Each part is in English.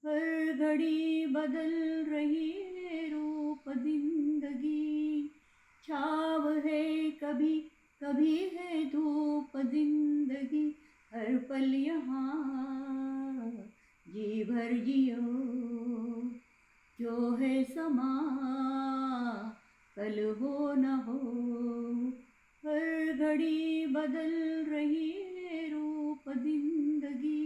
हर घड़ी बदल रही है रूप जिंदगी, छाव है कभी कभी है धूप जिंदगी, हर पल यहाँ जी भर जियो, जो है समा कल हो न हो, हर घड़ी बदल रही है रूप जिंदगी,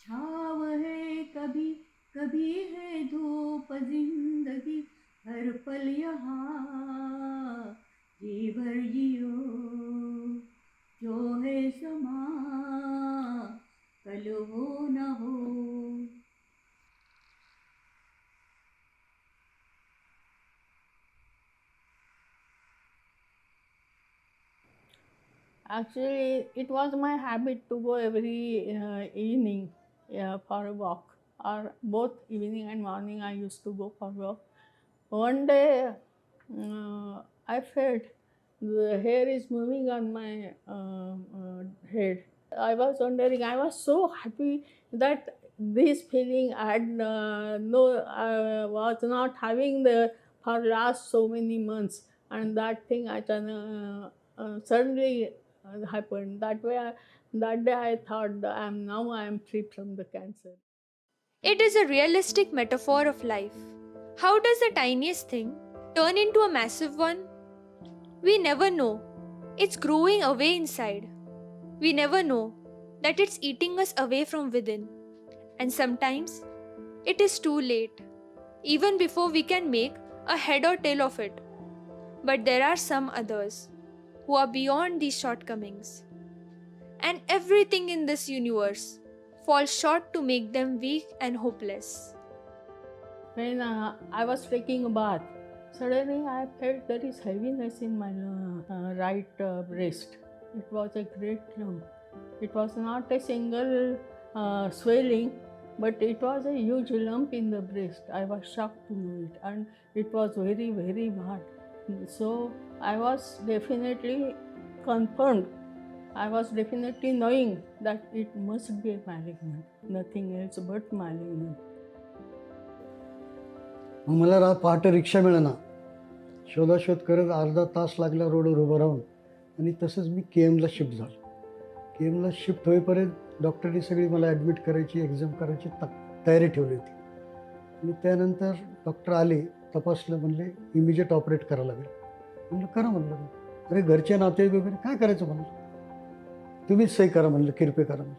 छाव है कभी कभी है धूप जिंदगी, हर पल यहाँ जी भर जियो, जो है समा कल हो न हो. Actually, it was my habit to go every evening for a walk, or both evening and morning I used to go for walk. One day, I felt the hair is moving on my head. I was wondering, I was so happy that this feeling I had was not having the for last so many months, and that thing suddenly happened. That day I thought that I am free from the cancer. It is a realistic metaphor of life. How does the tiniest thing turn into a massive one? We never know. It's growing away inside. We never know that it's eating us away from within. And sometimes it is too late, even before we can make a head or tail of it. But there are some others who are beyond these shortcomings. And everything in this universe falls short to make them weak and hopeless. When I was taking a bath, suddenly I felt there is heaviness in my right breast. It was a great lump. It was not a single swelling, but it was a huge lump in the breast. I was shocked to know it, and it was very, very bad. So I was definitely confirmed. I was definitely knowing that it must be a malignant, nothing else but malignant. मग मला पहाटे रिक्षा मिळेना, शोधाशोध करत अर्धा तास लागला रोडवर उभं राहून, आणि तसंच मी KMला शिफ्ट झालो. KMला शिफ्ट होईपर्यंत डॉक्टरनी सगळी मला ॲडमिट करायची, एक्झाम करायची तयारी ठेवली होती. आणि त्यानंतर डॉक्टर आले, तपासलं, म्हणले इमिजिएट ऑपरेट करावं लागेल. म्हणलं करा म्हणलं. अरे घरचे नातेवाईक वगैरे काय करायचं म्हणलं, तुम्हीच सही करा म्हणलं, किरपे करा म्हणलं.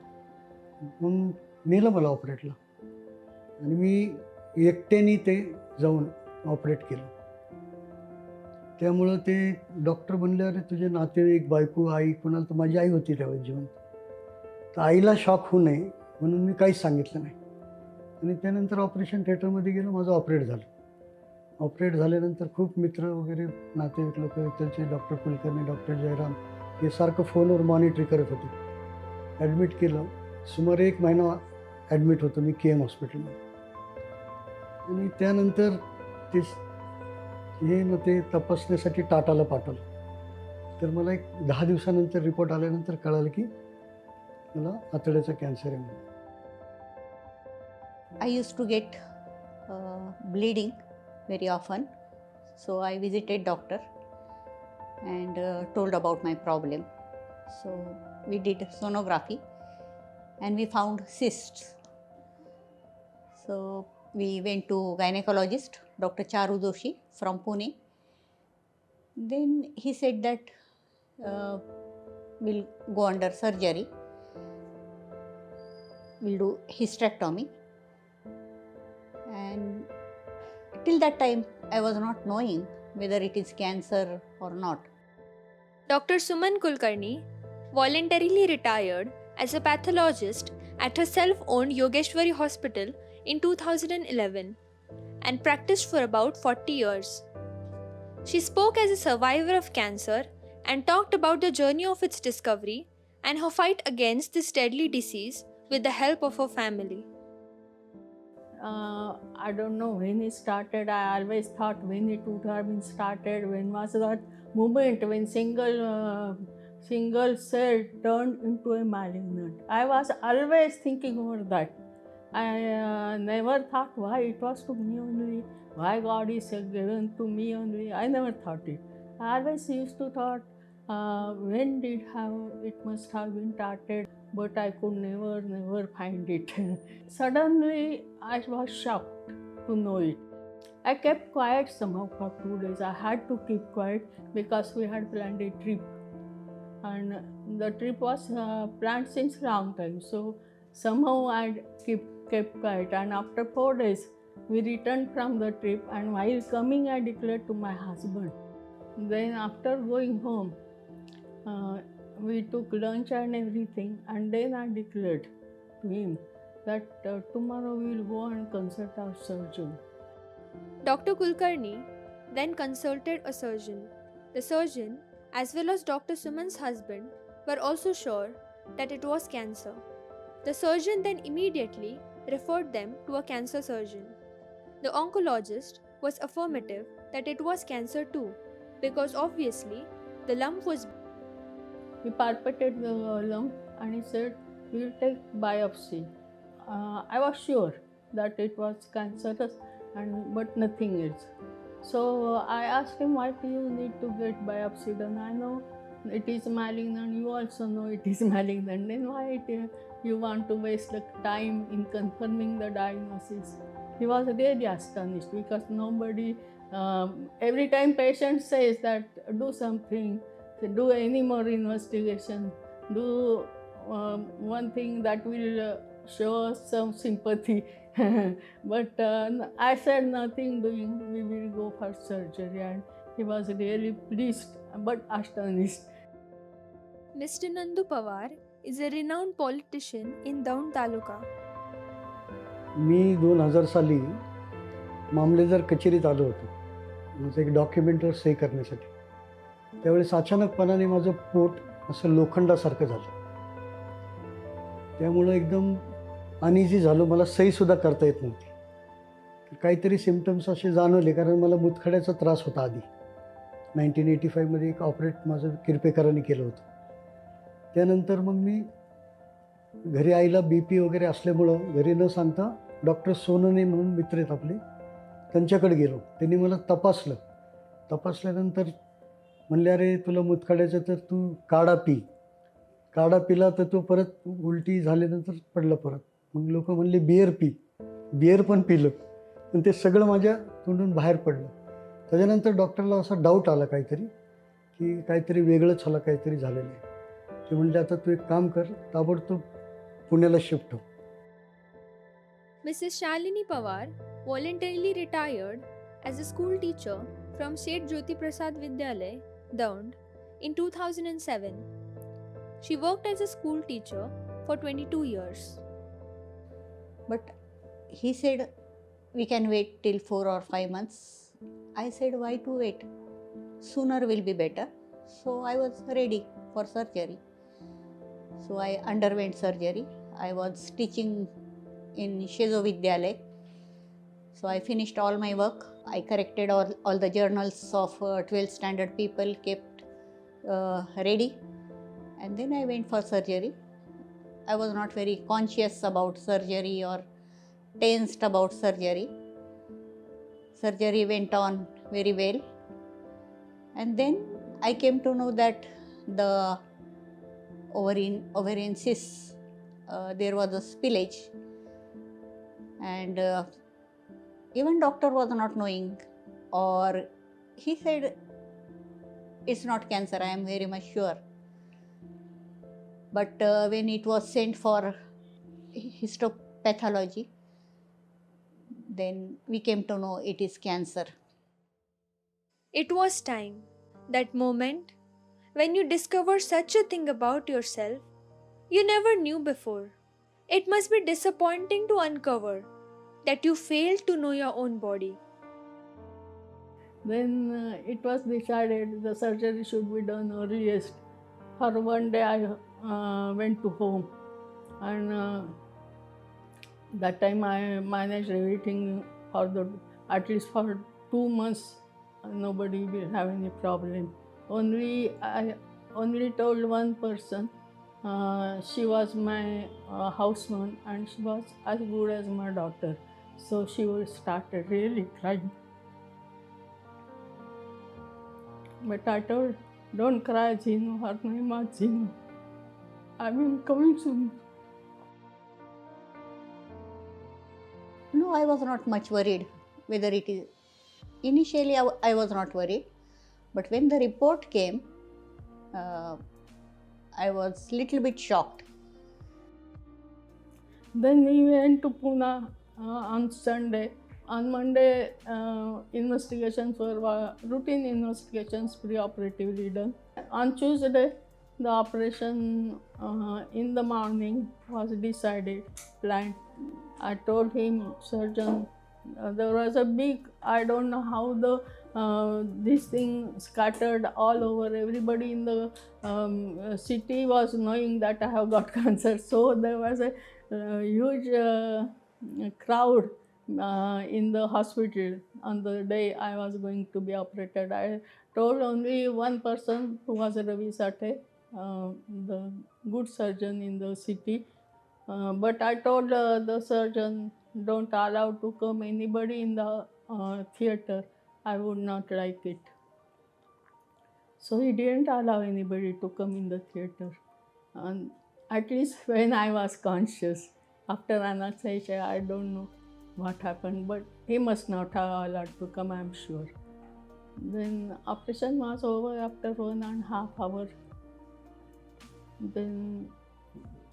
मग नेलं मला ऑपरेटला, आणि मी एकट्याने ते जाऊन ऑपरेट केलं. त्यामुळं ते डॉक्टर म्हणले, अरे तुझे नातेवाईक, बायको, आई, कोणाला, तर माझी आई होती त्यावेळेस जिवंत, तर आईला शॉक होऊ नये म्हणून मी काहीच सांगितलं नाही. आणि त्यानंतर ऑपरेशन थिएटरमध्ये गेलो, माझं ऑपरेट झालं. ऑपरेट झाल्यानंतर खूप मित्र वगैरे, नातेवाईक लोक, त्यांचे डॉक्टर कुलकर्णी, डॉक्टर जयराम, हे सारखं फोनवर मॉनिटरी करत होते. ॲडमिट केलं, सुमारे 1 महिना ॲडमिट होतो मी KM हॉस्पिटलमध्ये. आणि त्यानंतर ते तपासण्यासाठी टाटाला पाठवलं. तर मला एक 10 दिवसानंतर रिपोर्ट आल्यानंतर कळालं की मला आतड्याचा कॅन्सर आहे म्हणून. I used to get bleeding very often, so I visited doctor and told about my problem. So we did sonography and we found cysts. So we went to gynecologist Dr. Charu Doshi from Pune. Then he said that we'll go under surgery, we'll do hysterectomy. And till that time I was not knowing whether it is cancer or not. Dr. Suman Kulkarni voluntarily retired as a pathologist at her self-owned Yogeshwari Hospital in 2011 and practiced for about 40 years. She spoke as a survivor of cancer and talked about the journey of its discovery and her fight against this deadly disease with the help of her family. I don't know when it started. I always thought when it would have been started, when was that moment when single cell turned into a malignant. I was always thinking over that. I never thought why it was to me only, why God is given to me only. I never thought it. I always used to thought, when did have it must have been started, but I could never find it. Suddenly, I was shocked to know it. I kept quiet somehow for 2 days. I had to keep quiet because we had planned a trip, and the trip was planned since long time. So somehow I kept quiet. And after 4 days, we returned from the trip. And while coming, I declared to my husband. Then after going home, we took lunch and everything. And then I declared to him that tomorrow we will go and consult our surgeon. Dr. Kulkarni then consulted a surgeon. The surgeon, as well as Dr. Suman's husband, were also sure that it was cancer. The surgeon then immediately referred them to a cancer surgeon. The oncologist was affirmative that it was cancer too, because obviously the lump was. He palpated the lump and he said, "We will take biopsy." I was sure that it was cancerous, but nothing else. So I asked him, "Why do you need to get biopsy done? I know it is malignant. You also know it is malignant. Then why you want to waste the time in confirming the diagnosis?" He was really astonished because nobody. Every time patient says that do something, do any more investigation, do one thing that will show us some sympathy. But I said nothing doing, we will go for surgery, and he was really pleased but astonished. Mr. Nandu Pawar is a renowned politician in Daund Taluka. मी 2000 साली मामलेदार कचेरीत आलो होतो माझं एक डॉक्युमेंटवर सही करण्यासाठी. त्यावेळेस अचानकपणाने माझं pot असं लोखंडासारखं झालं. त्यामुळं एकदम अनइझी झालो. मला सहीसुद्धा करता येत नव्हती. काहीतरी सिम्पटम्स असे जाणवले कारण मला मुतखड्याचा त्रास होता आधी. 1985मध्ये एक ऑपरेट माझं किरपेकरांनी केलं होतं. त्यानंतर मग मी घरी आईला BP वगैरे असल्यामुळं घरी न सांगता डॉक्टर सोनने म्हणून मित्र आहेत आपले त्यांच्याकडे गेलो. त्यांनी मला तपासल्यानंतर म्हणले, "अरे तुला मुतखड्याचं तर तू काढा पी." काढा पिला तर तो परत उलटी झाल्यानंतर पडलं परत. मग लोक म्हणले बिअर पी. बिअर पण पिलं पण ते सगळं माझ्या तोंडून बाहेर पडलं. त्याच्यानंतर डॉक्टरला असा डाऊट आला की काहीतरी वेगळंच काहीतरी झालेलं आहे. ते म्हणले, "आता तू एक काम कर, ताबडतोब पुण्याला शिफ्ट हो." Mrs. Shalini Pawar voluntarily retired as a school teacher from Seth Jyoti Prasad Vidyalay, Daund, in 2007. She worked as a school teacher for 22 years. But he said, "We can wait till 4 or 5 months." I said, "Why to wait? Sooner will be better." So I was ready for surgery. So I underwent surgery. I was teaching in Shezo Vidyalay. So I finished all my work. I corrected all the journals of 12th standard people, kept ready. And then I went for surgery. I was not very conscious about surgery or tensed about surgery. Surgery went on very well. And then I came to know that the ovarian cysts, there was a spillage. And even doctor was not knowing, or he said, "It's not cancer, I am very much sure." But when it was sent for histopathology, then we came to know it is cancer. It was time, that moment, when you discover such a thing about yourself you never knew before. It must be disappointing to uncover that you failed to know your own body. Then it was decided the surgery should be done earliest. For one day I went to home, and that time I managed everything at least for 2 months. Nobody will have any problem. I only told one person She was my houseman, and she was as good as my daughter. So she started really crying. But I told, don't cry, Jinu, her name was Jinu. I will coming soon. No, I was not much worried whether it is. Initially, I was not worried, but when the report came, I was little bit shocked. Then we went to Pune on Sunday. On Monday, investigations were routine investigations pre-operatively done. On Tuesday, the operation in the morning was decided, planned. I told him, surgeon, there was a big, I don't know how this thing scattered all over. Everybody in the city was knowing that I have got cancer. So there was a huge crowd in the hospital on the day I was going to be operated. I told only one person, who was Ravi Sate, the good surgeon in the city. But I told the surgeon, don't allow to come anybody in the theater. I would not like it. So he didn't allow anybody to come in the theater. And at least when I was conscious, after anesthesia, I don't know what happened, but he must not have allowed to come, I'm sure. Then operation was over after 1.5 hours. Then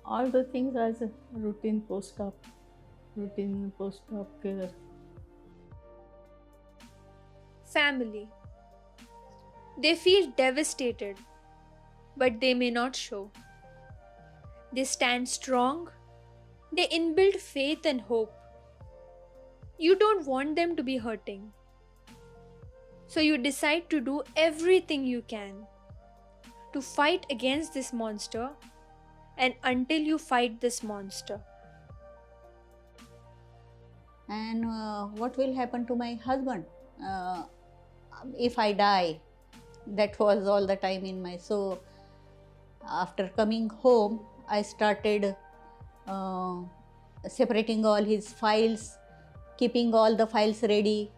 all the things as a routine post-op care. Family. They feel devastated, but they may not show. They stand strong. They inbuild faith and hope. You don't want them to be hurting. So you decide to do everything you can to fight against this monster, and until you fight this monster. And what will happen to my husband if I die? That was all the time in my. So after coming home, I started separating all his files, keeping all the files ready.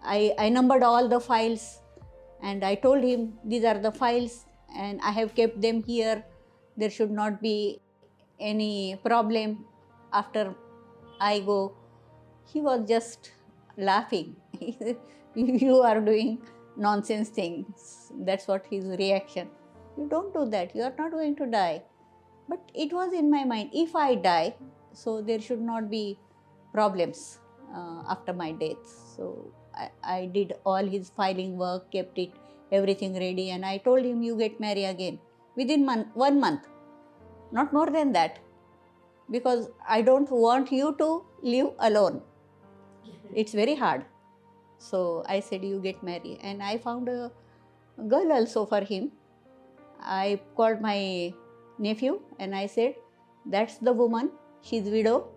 I numbered all the files, and I told him, these are the files and I have kept them here. There should not be any problem after I go. He was just laughing. You are doing nonsense things. That's what his reaction. You don't do that. You are not going to die. But it was in my mind, if I die, so there should not be problems after my death. So I did all his filing work, kept it, everything ready, and I told him, you get married again within 1 month, not more than that, because I don't want you to live alone. It's very hard. So I said, you get married, and I found a girl also for him. I called my nephew and I said, that's the woman, she's widow,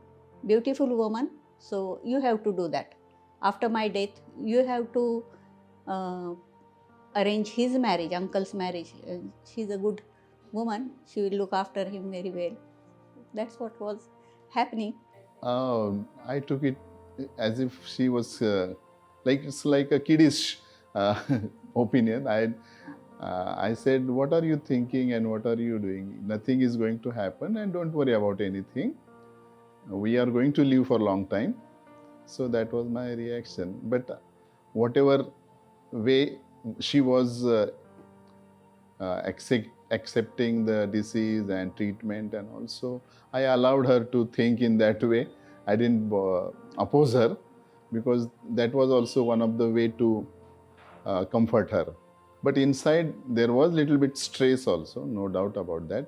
beautiful woman, so you have to do that. After my death, you have to arrange his marriage, uncle's marriage. She's a good woman, she will look after him very well. That's what was happening. I took it as if she was it's like a kiddish opinion. I said, what are you thinking and what are you doing? Nothing is going to happen and don't worry about anything. We are going to live for a long time. So that was my reaction. But whatever way she was accepting the disease and treatment, and also I allowed her to think in that way. I didn't oppose her, because that was also one of the way to comfort her. But inside there was little bit stress also, no doubt about that.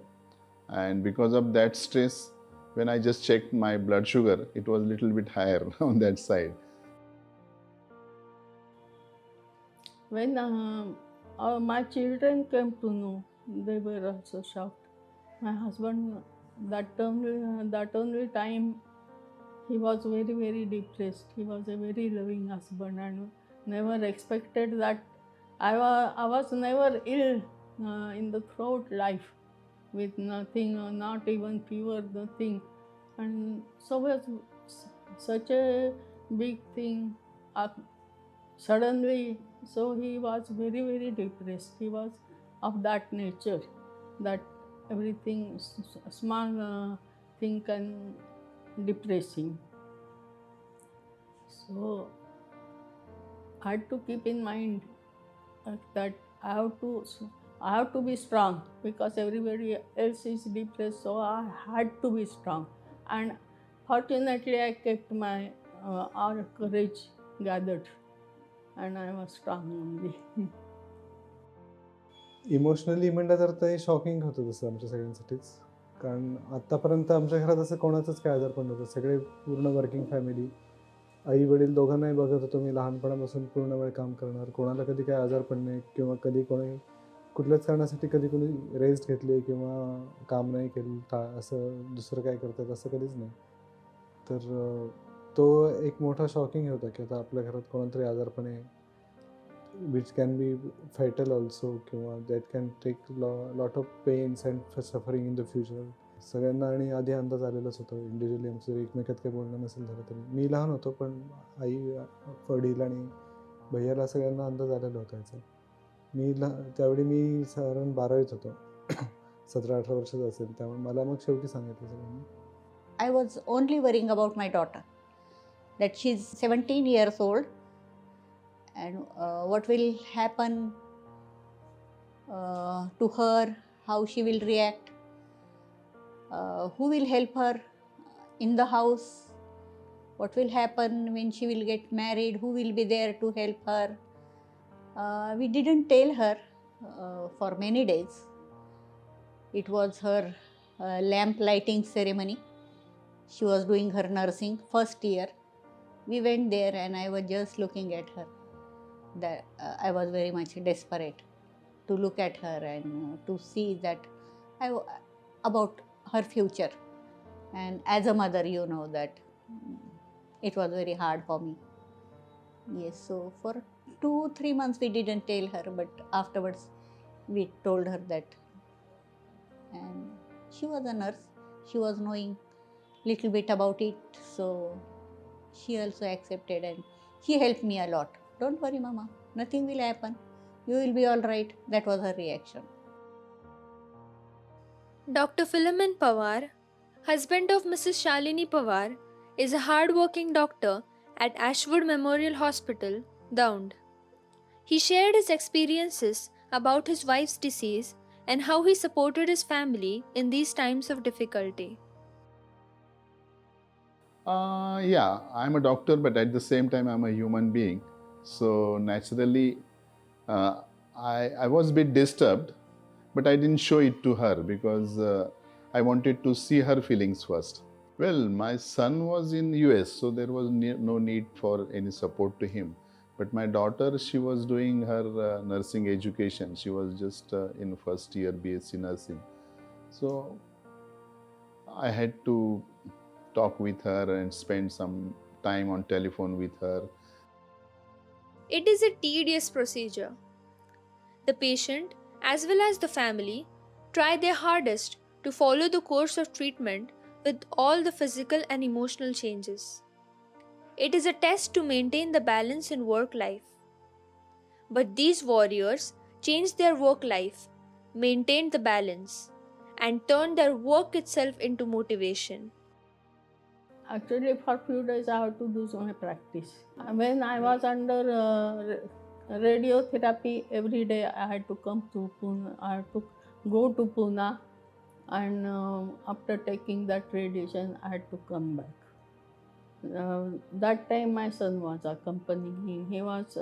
And because of that stress, when I just checked my blood sugar, it was little bit higher on that side. When my children came to know, they were also shocked. My husband, that only time, he was very, very depressed. He was a very loving husband and never expected that. I was never ill in the throughout life. with nothing, not even fever, nothing. And so was such a big thing. Uh, Suddenly, so he was very, very depressed. He was of that nature, that everything, small thing can depress him. So I had to keep in mind that I have to be strong because everybody else is depressed. So I had to be strong, and fortunately I kept my our courage gathered, and I was strong only. Emotionally म्हणलं तर ते shocking होतं तसं आमच्या सगळ्यांसाठीच. कारण आत्तापर्यंत आमच्या घरात असं कोणाचंच काय आजारपण नव्हतं. सगळे पूर्ण वर्किंग फॅमिली. आई-वडील दोघांनाही बघत होतो मी लहानपणापासून पूर्ण वेळ काम करणार. कोणाला कधी काही आजारपण नाही किंवा कधी कोणी कुठल्याच कारणासाठी कधी कोणी रेस्ट घेतली किंवा काम नाही केलं असं दुसरं काय करतात असं कधीच नाही. तर तो एक मोठा शॉकिंग होता की आता आपल्या घरात कोणातरी आजारपण आहे. which can be fatal also किंवा that can take lot of pains and suffering in the future. सगळ्यांना आणि आधी अंदाज आलेलाच होता इंडिव्हिज्युअली आमचं जरी एकमेकात काही बोलणं नसेल झालं तरी. मी लहान होतो पण आई, वडील आणि भैयाला सगळ्यांना अंदाज आलेला होता याचा. त्यावेळी मी साधारण 12वीत होतो. 17-18 वर्षाचा असेल. त्यामुळे मला मग शेवटी सांगितलं सगळ्यांनी. I was only worrying about my daughter, that she's 17 years old, and what will happen to her, how she will react, who will help her in the house, what will happen when she will get married, who will be there to help her. We didn't tell her for many days. It was her lamp lighting ceremony. She was doing her nursing first year. We went there and I was just looking at her. I was very much desperate to look at her and to see that about her future. And as a mother, you know that it was very hard for me. Yes, so for 2-3 months we didn't tell her, but afterwards we told her that. And she was a nurse. She was knowing little bit about it, so she also accepted and she helped me a lot. Don't worry, Mama, nothing will happen. You will be all right. That was her reaction. Dr. Philomen Pawar, husband of Mrs. Shalini Pawar, is a hard-working doctor at Ashwood Memorial Hospital, Daund. He shared his experiences about his wife's disease and how he supported his family in these times of difficulty. Yeah, I'm a doctor, but at the same time, I'm a human being. So naturally, I was a bit disturbed, but I didn't show it to her because I wanted to see her feelings first. Well, my son was in US, so there was no need for any support to him. But my daughter, she was doing her nursing education. She was just in first year BSc nursing. So I had to talk with her and spend some time on telephone with her. It is a tedious procedure. The patient, as well as the family, try their hardest to follow the course of treatment with all the physical and emotional changes. It is a test to maintain the balance in work life. But these warriors changed their work life, maintained the balance, and turned their work itself into motivation. Actually, for few days I had to do my practice. When I was under radiotherapy, every day I had to come to Pune. I had to go to Pune, and after taking that radiation, I had to come back. That time my son was accompanying him. He was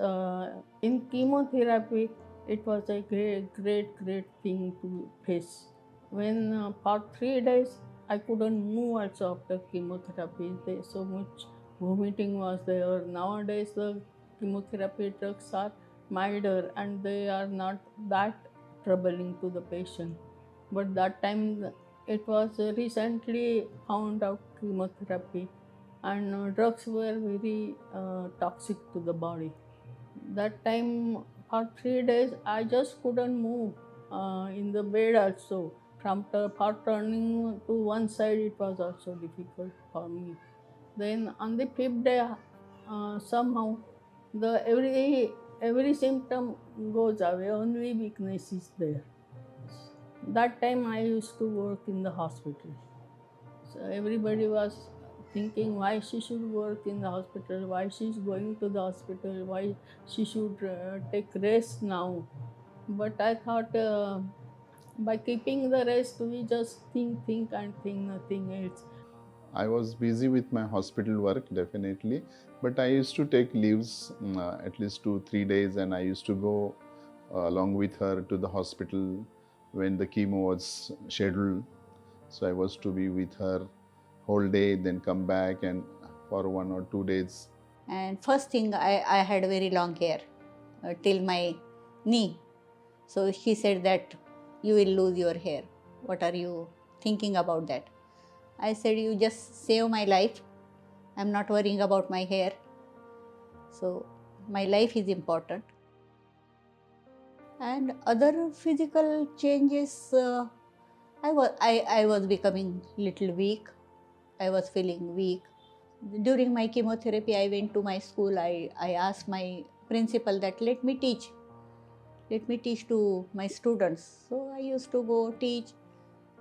in chemotherapy. It was a great thing to face. When for 3 days I couldn't move also after chemotherapy. So much vomiting was there. Nowadays the chemotherapy drugs are milder and they are not that troubling to the patient. But that time it was recently found out chemotherapy, and drugs were very toxic to the body. That time for 3 days I just couldn't move in the bed also. for turning to one side, it was also difficult for me. Then on the fifth day, somehow every symptom goes away, only weakness is there. That time I used to work in the hospital. So everybody was thinking why she should work in the hospital, why she's going to the hospital, why she should take rest now. But I thought by keeping the rest, we just think, and think, nothing else. I was busy with my hospital work, definitely, but I used to take leaves at least 2-3 days, and I used to go along with her to the hospital when the chemo was scheduled. So I was to be with her whole day, then come back and for 1 or 2 days. And first thing, I had very long hair till my knee. So she said that you will lose your hair. What are you thinking about that? I said, you just save my life. I'm not worrying about my hair. So my life is important. And other physical changes, I was becoming little weak. I was feeling weak. During my chemotherapy, I went to my school. I asked my principal that let me teach to my students. So I used to go teach.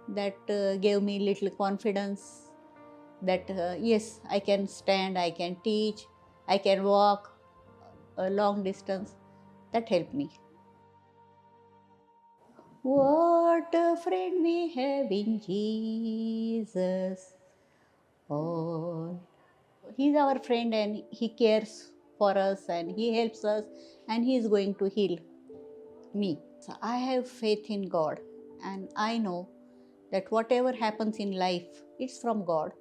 That gave me little confidence that yes, I can stand, I can teach, I can walk a long distance. That helped me. What a friend we have in Jesus. Oh, He's our friend and He cares for us and He helps us and He is going to heal me. So I have faith in God and I know that whatever happens in life, it's from God.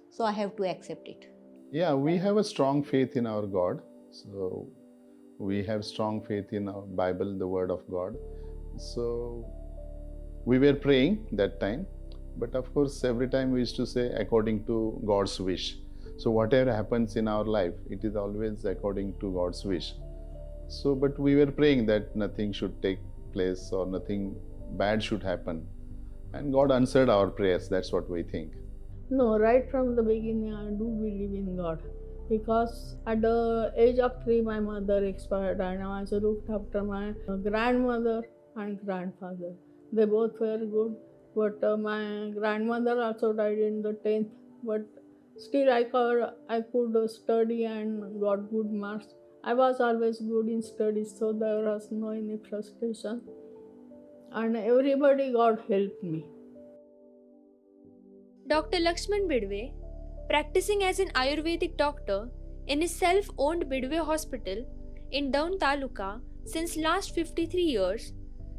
So I have to accept it. Yeah, we have a strong faith in our God. So we have strong faith in our Bible, the Word of God. So we were praying that time. But of course, every time we used to say according to God's wish. So whatever happens in our life, it is always according to God's wish. So, but we were praying that nothing should take place or nothing bad should happen. And God answered our prayers, that's what we think. No, right from the beginning, I do believe in God. Because at the age of 3, my mother expired and I was looked after my grandmother and grandfather. They both were good, but my grandmother also died in the 10th. But still I could study and got good marks. I was always good in studies, so there was no any frustration. And everybody, God helped me. Dr. Lakshman Bidwe, practicing as an Ayurvedic doctor in his self-owned Bidwe Hospital in Daun Taluka since last 53 years,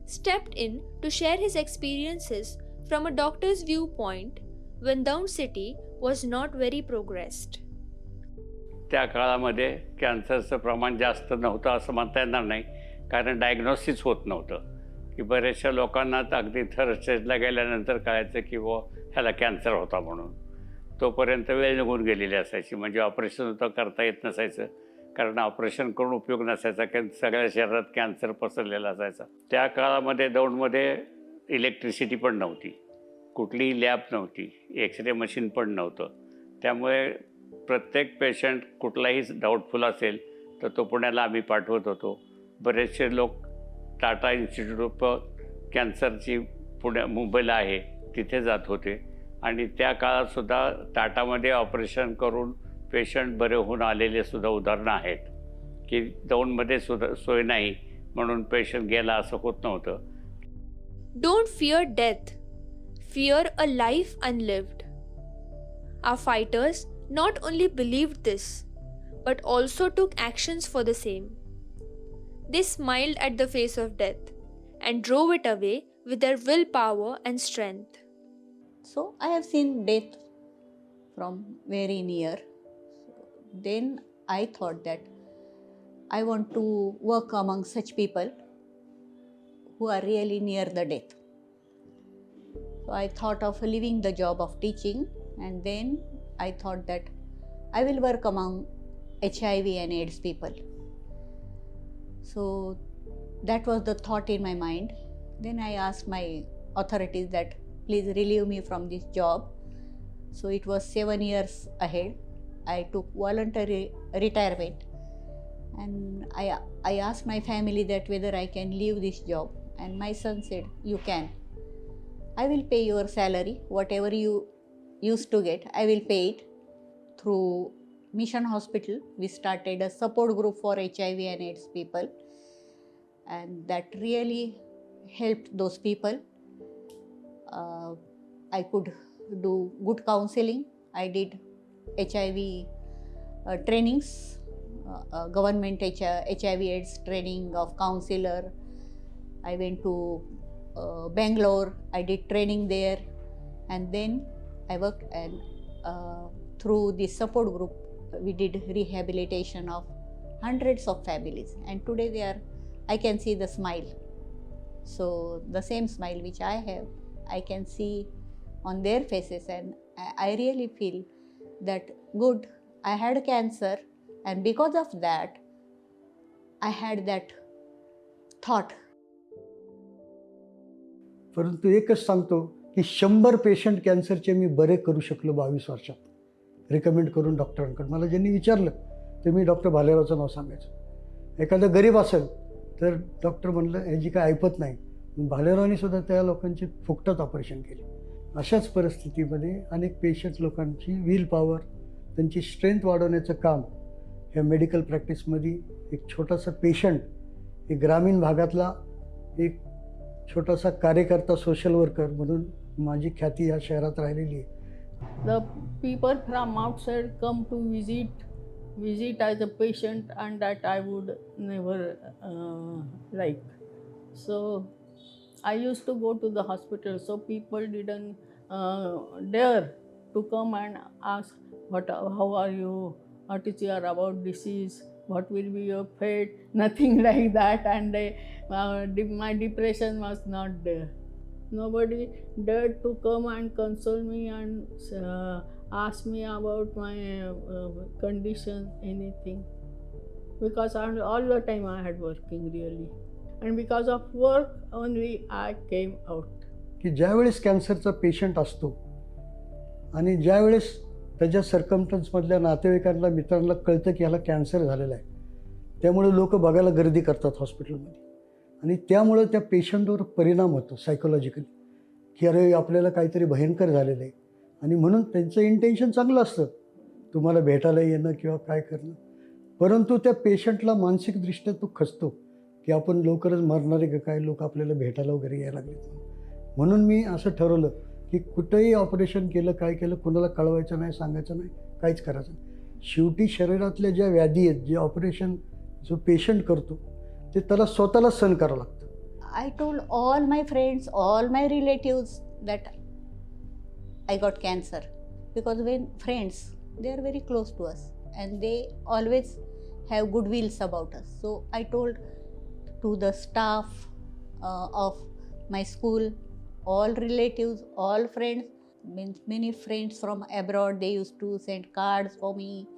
stepped in to share his experiences from a doctor's viewpoint when Daun city was not very progressed. त्या काळामध्ये कॅन्सरचं प्रमाण जास्त नव्हतं असं म्हणता येणार नाही, कारण डायग्नोसिस होत नव्हतं. की बऱ्याचशा लोकांना अगदी थर्ड स्टेजला गेल्यानंतर कळायचं की ह्याला कॅन्सर होता म्हणून. तोपर्यंत वेळ निघून गेलेली असायची, म्हणजे ऑपरेशन तर करता येत नसायचं, कारण ऑपरेशन करून उपयोग नसायचा, कारण सगळ्या शरीरात कॅन्सर पसरलेला असायचा. त्या काळामध्ये दौंडमध्ये इलेक्ट्रिसिटी पण नव्हती, कुठलीही लॅब नव्हती, एक्सरे मशीन पण नव्हतं. त्यामुळे प्रत्येक पेशंट कुठलाही डाऊटफुल असेल तर तो पुण्याला आम्ही पाठवत होतो. बरेचसे लोक टाटा इन्स्टिट्यूट ऑफ कॅन्सरची मुंबईला आहे तिथे जात होते, आणि त्या काळातसुद्धा टाटामध्ये ऑपरेशन करून पेशंट बरे होऊन आलेले सुद्धा उदाहरणं आहेत. की दौंडमध्ये सुद्धा सोय नाही म्हणून पेशंट गेला असं होत नव्हतं. Don't fear death, fear a life unlived. Our fighters not only believed this, but also took actions for the same. They smiled at the face of death and drove it away with their willpower and strength. So I have seen death from very near. Then I thought that I want to work among such people who are really near the death. So I thought of leaving the job of teaching, and then I thought that I will work among HIV and AIDS people. So that was the thought in my mind. Then I asked my authorities that please relieve me from this job. So it was 7 years ahead. I took voluntary retirement, and I asked my family that whether I can leave this job, and my son said, "You can. I will pay your salary, whatever you used to get, I will pay it." Through Mission Hospital, we started a support group for HIV and AIDS people, and that really helped those people. I could do good counseling. I did HIV trainings, government HIV/AIDS training of counselor. I went to Bangalore. I did training there, and then I worked, and through the support group, we did rehabilitation of hundreds of families, and today they are. I can see the smile. So the same smile which I have, I can see on their faces, and I really feel that good. I had cancer, and because of that, I had that thought. परंतु एकच सांगतो की 100 patient कॅन्सरचे मी बरे करू शकलो 22 वर्षात recommend करून डॉक्टरांकडे. मला ज्यांनी विचारलं तर मी डॉक्टर भालेरावचं नाव सांगायचं. एखादा गरीब असेल तर डॉक्टर म्हणलं ह्याची काय ऐपत नाही, भालेरावांनी सुद्धा त्या लोकांची फुकटात ऑपरेशन केली. अशाच परिस्थितीमध्ये अनेक पेशंट लोकांची व्हील पॉवर, त्यांची स्ट्रेंथ वाढवण्याचं काम ह्या मेडिकल प्रॅक्टिसमध्ये एक छोटासा पेशंट, एक ग्रामीण भागातला एक छोटासा कार्यकर्ता, सोशल वर्कर म्हणून माझी ख्याती या शहरात राहिलेली आहे. The people from outside come to visit as a patient, and that I would never like. So I used to go to the hospital, so people didn't dare to come and ask, how are you? What is your about disease? What will be your fate? Nothing like that, and my depression was not there. Nobody dared to come and console me and ask me about my condition, anything. Because all the time I had working really. And because of work only I came out. की ज्यावेळेस कॅन्सरचा patient असतो आणि ज्यावेळेस त्याच्या सर्कमस्टन्समधल्या नातेवाईकांना, मित्रांना कळतं की ह्याला कॅन्सर झालेला आहे, त्यामुळे लोक बघायला गर्दी करतात हॉस्पिटलमध्ये. आणि त्यामुळं त्या पेशंटवर परिणाम होतो सायकोलॉजिकली, की अरे आपल्याला काहीतरी भयंकर झालेलं आहे. आणि म्हणून त्यांचं इंटेन्शन चांगलं असतं, तुम्हाला भेटायला येणं किंवा काय करणं. परंतु त्या पेशंटला मानसिकदृष्ट्या तो खचतो की आपण लवकरच मरणार आहे का काय, लोक आपल्याला भेटायला वगैरे यायला लागले. म्हणून मी असं ठरवलं की कुठंही ऑपरेशन केलं, काय केलं, कुणाला कळवायचं नाही, सांगायचं नाही, काहीच करायचं नाही. शेवटी शरीरातल्या ज्या व्याधी आहेत, जे ऑपरेशन जो पेशंट करतो ते त्याला स्वतःला सहन करावं लागतं. I told all my friends, all my relatives that I got cancer, because when friends, they are very close to us and they always have good wills about us. So I told to the staff of my school, all relatives, all friends, means many friends from abroad, they used to send cards for me.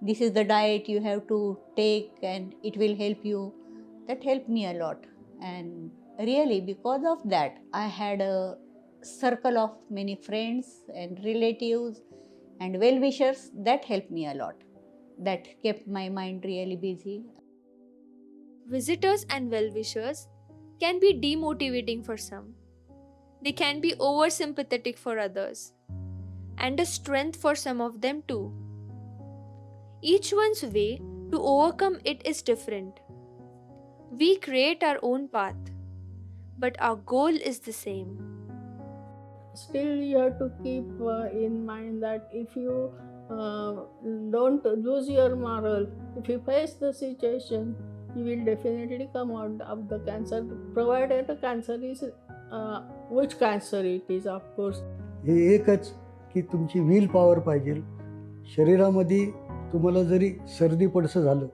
This is the diet you have to take and it will help you. That helped me a lot, and really because of that I had a circle of many friends and relatives and well-wishers that helped me a lot. That kept my mind really busy. Visitors and well-wishers can be demotivating for some. They can be oversympathetic for others, and a strength for some of them too. Each one's way to overcome it is different. We create our own path, but our goal is the same. Still you have to keep in mind that if you don't lose your moral, if you face the situation, you will definitely come out of the cancer, provided the cancer is which cancer it is, of course. हे एकच की तुमची wheel power पाहिजे. शरीरामध्ये तुम्हाला जरी सर्दी पडसं झालं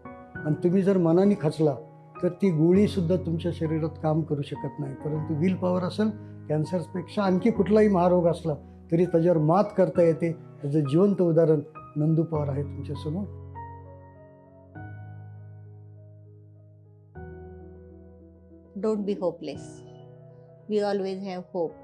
आणि तुम्ही जर मनाने खचला तर ती गोळीसुद्धा तुमच्या शरीरात काम करू शकत नाही. परंतु व्हील पॉवर असेल, कॅन्सरपेक्षा आणखी कुठलाही महारोग असला तरी त्याच्यावर मात करता येते. त्याचं जिवंत उदाहरण नंदू पवार आहे तुमच्यासमोर. Don't be hopeless. We always have hope.